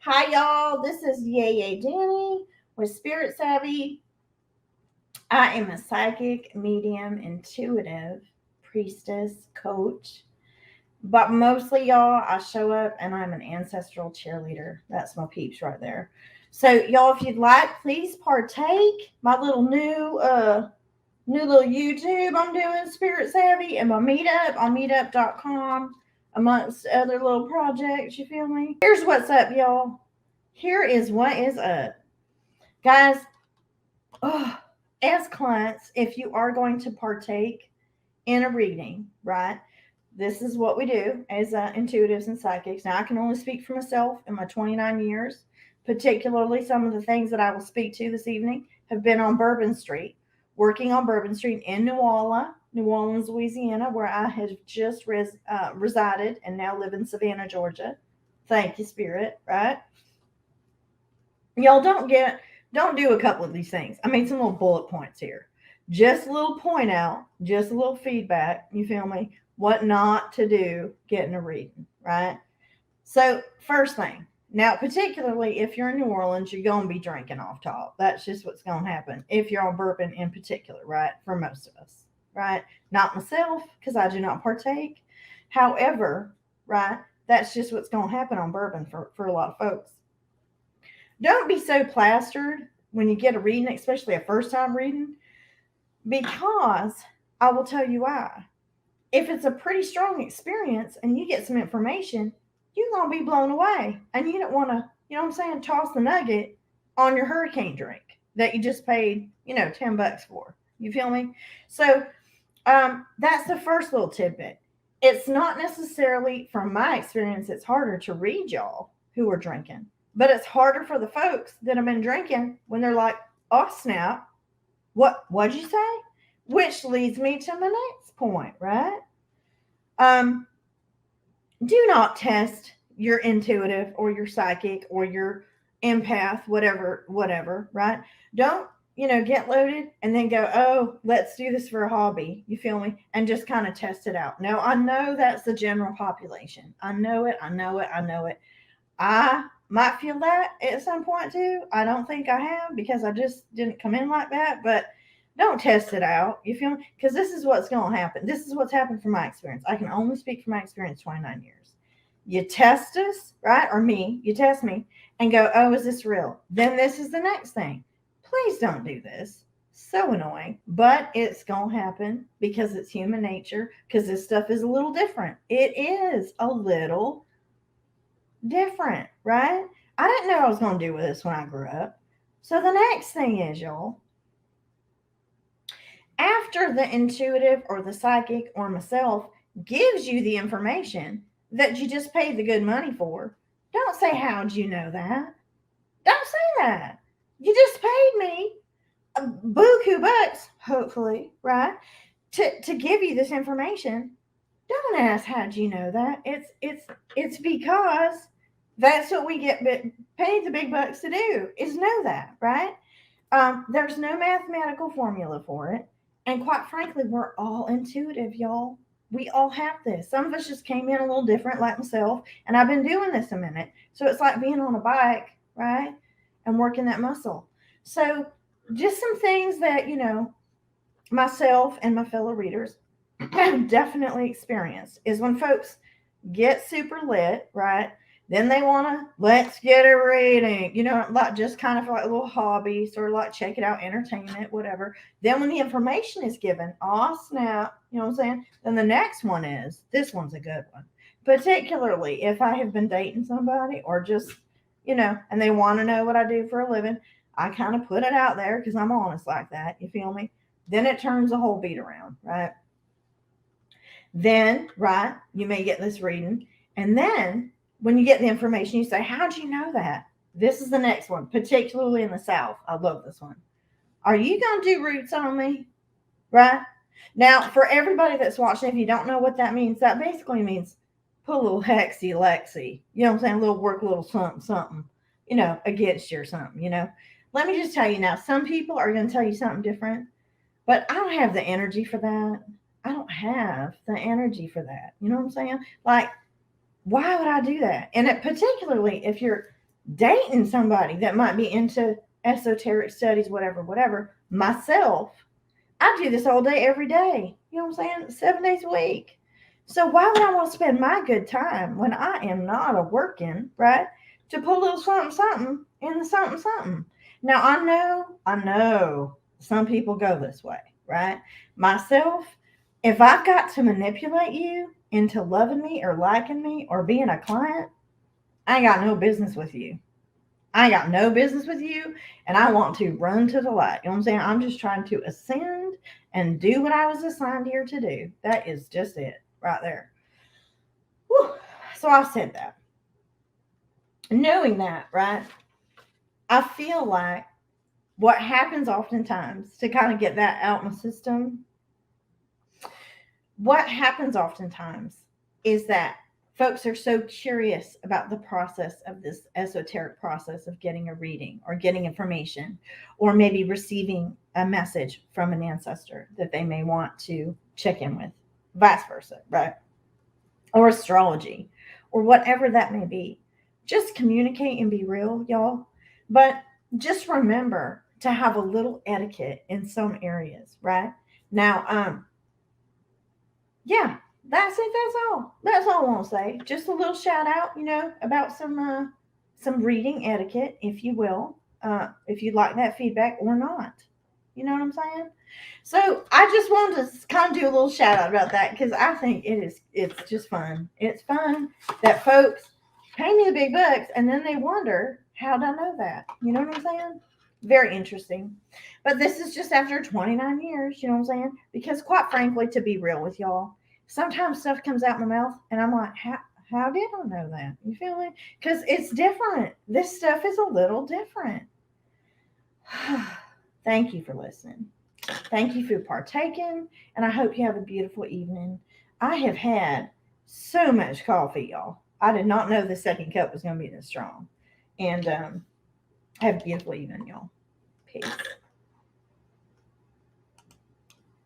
Hi, y'all. This is Yay Dani with Spirit Savvy. I am a psychic, medium, intuitive, priestess, coach. But mostly, y'all, I show up and I'm an ancestral cheerleader. That's my peeps right there. So, y'all, if you'd like, please partake. My new little YouTube I'm doing, Spirit Savvy, and my meetup on meetup.com, amongst other little projects. You feel me? Here's what's up, y'all. Here is what is up. Guys, oh, as clients, if you are going to partake in a reading, right? This is what we do as intuitives and psychics. Now, I can only speak for myself in my 29 years. Particularly, some of the things that I will speak to this evening have been on Bourbon Street, working on Bourbon Street in New Orleans, Louisiana, where I have just resided and now live in Savannah, Georgia. Thank you, Spirit, right? Y'all don't do a couple of these things. I made some little bullet points here. Just a little point out, just a little feedback, you feel me? What not to do getting a reading, right? So, first thing, now, particularly if you're in New Orleans, you're going to be drinking off top. That's just what's going to happen if you're on bourbon in particular, right? For most of us, right? Not myself, because I do not partake. However, right, that's just what's going to happen on bourbon for a lot of folks. Don't be so plastered when you get a reading, especially a first time reading, because I will tell you why. If it's a pretty strong experience and you get some information, you're going to be blown away. And you don't want to, you know what I'm saying, toss the nugget on your hurricane drink that you just paid, $10 for. You feel me? So that's the first little tidbit. It's not necessarily, from my experience, it's harder to read y'all who are drinking, but it's harder for the folks that have been drinking when they're like, oh, snap. What'd you say? Which leads me to my next point, right? Um, do not test your intuitive or your psychic or your empath, whatever, right? Don't, get loaded and then go, oh, let's do this for a hobby. You feel me? And just kind of test it out. No, I know that's the general population. I know it. I might feel that at some point too. I don't think I have because I just didn't come in like that, but don't test it out. You feel me? Because this is what's going to happen. This is what's happened from my experience. I can only speak from my experience 29 years. You test us, right? Or me, you test me and go, oh, is this real? Then this is the next thing. Please don't do this. So annoying, but it's going to happen because it's human nature, because this stuff is a little different. It is a little different, right? I didn't know I was going to do with this when I grew up. So the next thing is, y'all, after the intuitive or the psychic or myself gives you the information that you just paid the good money for, don't say, how'd you know that? Don't say that. You just paid me a buku bucks, hopefully, right? To give you this information. Don't ask how'd you know that. It's because that's what we get paid the big bucks to do, is know that, right? There's no mathematical formula for it. And quite frankly, we're all intuitive, y'all. We all have this. Some of us just came in a little different, like myself, and I've been doing this a minute. So it's like being on a bike, right? And working that muscle. So just some things that, myself and my fellow readers have definitely experienced is when folks get super lit, right? Then they want to, let's get a reading, like just kind of like a little hobby, sort of like check it out, entertainment, whatever. Then when the information is given, oh snap, you know what I'm saying? Then the next one is, this one's a good one. Particularly if I have been dating somebody or just, and they want to know what I do for a living, I kind of put it out there because I'm honest like that. You feel me? Then it turns the whole beat around, right? Then, right, you may get this reading. And then when you get the information, you say, how'd you know that? This is the next one, particularly in the South. I love this one. Are you going to do roots on me? Right? Now, for everybody that's watching, if you don't know what that means, that basically means put a little hexy lexy. You know what I'm saying? A little work, a little something, against you or something, Let me just tell you now, some people are going to tell you something different, but I don't have the energy for that. I don't have the energy for that. You know what I'm saying? Like, why would I do that? And particularly if you're dating somebody that might be into esoteric studies, whatever. Myself, I do this all day, every day. You know what I'm saying? 7 days a week. So why would I want to spend my good time when I am not a working, right? To put a little something in the something. Now I know some people go this way, right? Myself, if I've got to manipulate you into loving me or liking me or being a client, I ain't got no business with you. I got no business with you, and I want to run to the light. You know what I'm saying? I'm just trying to ascend and do what I was assigned here to do. That is just it right there. Whew. So I said that. Knowing that, right? I feel like what happens oftentimes to kind of get that out my system, what happens oftentimes is that folks are so curious about the process of this esoteric process of getting a reading or getting information or maybe receiving a message from an ancestor that they may want to check in with, vice versa, right? Or astrology or whatever that may be. Just communicate and be real, y'all. But just remember to have a little etiquette in some areas, right? Now, yeah, that's it. That's all. That's all I want to say. Just a little shout out, about some reading etiquette, if you will, if you'd like that feedback or not. You know what I'm saying? So I just wanted to kind of do a little shout out about that because I think it's just fun. It's fun that folks pay me the big bucks and then they wonder how did I know that? You know what I'm saying? Very interesting. But this is just after 29 years, you know what I'm saying? Because quite frankly, to be real with y'all, sometimes stuff comes out my mouth and I'm like, how did I know that? You feel me? Because it's different. This stuff is a little different. Thank you for listening. Thank you for partaking, and I hope you have a beautiful evening. I have had so much coffee, y'all. I did not know the second cup was going to be this strong. And have a beautiful evening, y'all. Peace.